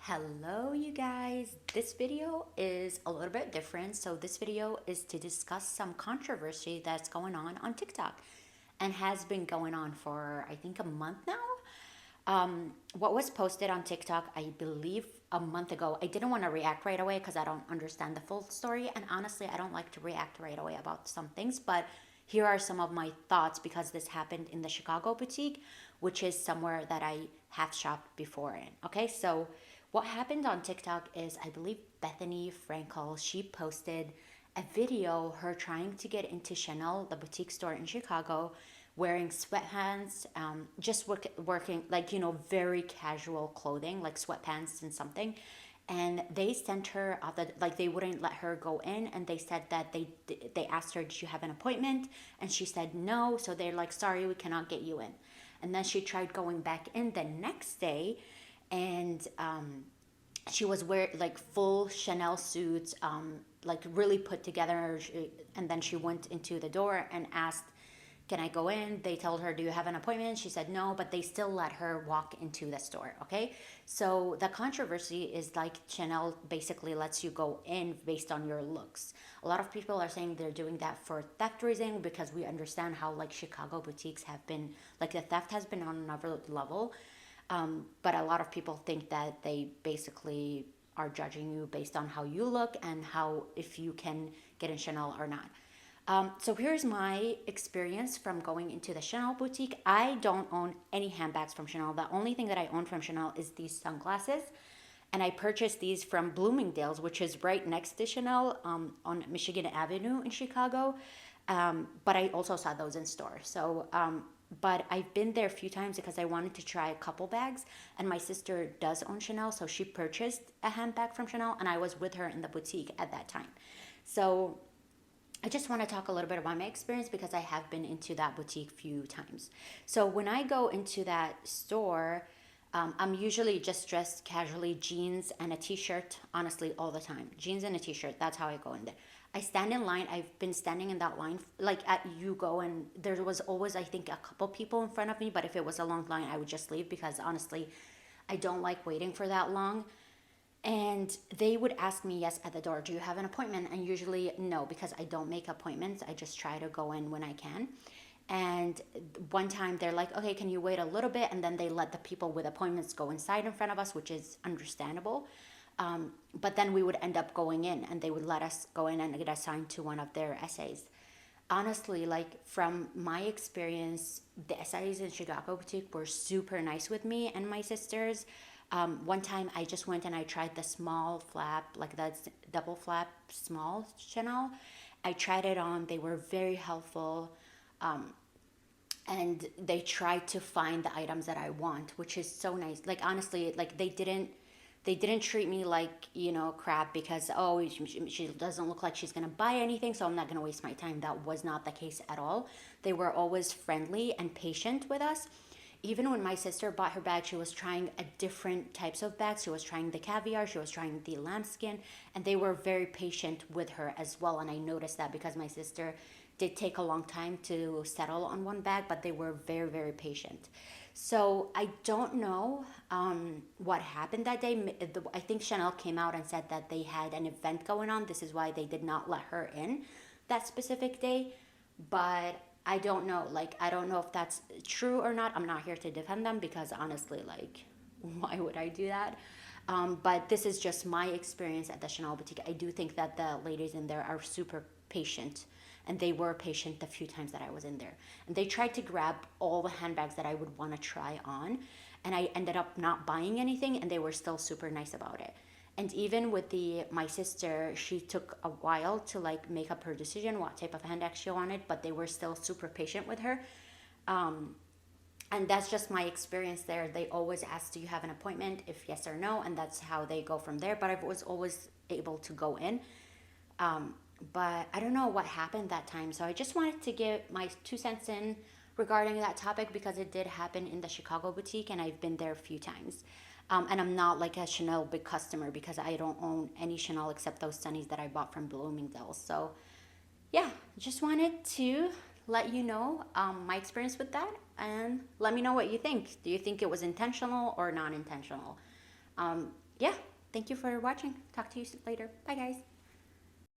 Hello, you guys. This video is a little bit different. So, this video is to discuss some controversy that's going on TikTok and has been going on for, I think, a month now. What was posted on TikTok, I believe, a month ago, I didn't want to react right away because I don't understand the full story. And honestly, I don't like to react right away about some things. But here are some of my thoughts because this happened in the Chicago boutique, which is somewhere that I have shopped before in. Okay, so what happened on TikTok is I believe Bethany Frankel, she posted a video her trying to get into Chanel, the boutique store in Chicago, wearing sweatpants, just working like, very casual clothing, like sweatpants and something. And they sent her out like they wouldn't let her go in, and they said that they asked her, did you have an appointment? And she said no, so they're like, sorry, we cannot get you in. And then she tried going back in the next day, and she was wearing like full Chanel suits, like really put together. And then she went into the door and asked, can I go in? They told her, do you have an appointment? She said no, but they still let her walk into the store. Okay. So the controversy is like Chanel basically lets you go in based on your looks. A lot of people are saying they're doing that for theft reason because we understand how like Chicago boutiques have been, like the theft has been on another level. But a lot of people think that they basically are judging you based on how you look and how if you can get in Chanel or not. So here's my experience from going into the Chanel boutique. I don't own any handbags from Chanel. The only thing that I own from Chanel is these sunglasses. And I purchased these from Bloomingdale's, which is right next to Chanel, on Michigan Avenue in Chicago. But I also saw those in store. But I've been there a few times because I wanted to try a couple bags. And my sister does own Chanel, so she purchased a handbag from Chanel, and I was with her in the boutique at that time. So I just want to talk a little bit about my experience because I have been into that boutique few times. So when I go into that store, I'm usually just dressed casually, jeans and a t-shirt, honestly, all the time. Jeans and a t-shirt, that's how I go in there. I stand in line. I've been standing in that line, like at Yugo, and there was always, I think, a couple people in front of me, but if it was a long line, I would just leave because honestly, I don't like waiting for that long. And they would ask me, yes, at the door, do you have an appointment? And usually, no, because I don't make appointments. I just try to go in when I can. And one time they're like, okay, can you wait a little bit? And then they let the people with appointments go inside in front of us, which is understandable. But then we would end up going in and they would let us go in and get assigned to one of their essays. Honestly, like from my experience, the essays in Chicago boutique were super nice with me and my sisters. One time I just went and I tried the small flap, like the double flap small Chanel. I tried it on. They were very helpful. And they tried to find the items that I want, which is so nice. Like honestly, like they didn't treat me like crap because she doesn't look like she's gonna buy anything, so I'm not gonna waste my time. That was not the case at all. They were always friendly and patient with us. Even when my sister bought her bag, she was trying a different types of bags. She was trying the caviar, she was trying the lambskin, and they were very patient with her as well. And I noticed that because my sister did take a long time to settle on one bag, but they were very, very patient. So I don't know what happened that day. I think Chanel came out and said that they had an event going on. This is why they did not let her in that specific day. But I don't know. Like, I don't know if that's true or not. I'm not here to defend them because honestly, like, why would I do that? But this is just my experience at the Chanel boutique. I do think that the ladies in there are super patient, and they were patient the few times that I was in there. And they tried to grab all the handbags that I would want to try on, and I ended up not buying anything, and they were still super nice about it. And even with the my sister, she took a while to like make up her decision what type of handbag she wanted, but they were still super patient with her. And that's just my experience there. They always ask, do you have an appointment? If yes or no, and that's how they go from there. But I was always able to go in. But I don't know what happened that time. So I just wanted to give my 2 cents in regarding that topic because it did happen in the Chicago boutique and I've been there a few times. And I'm not like a Chanel big customer because I don't own any Chanel except those sunnies that I bought from Bloomingdale's. So yeah, just wanted to let you know my experience with that and let me know what you think. Do you think it was intentional or non intentional? Yeah, thank you for watching. Talk to you later. Bye, guys.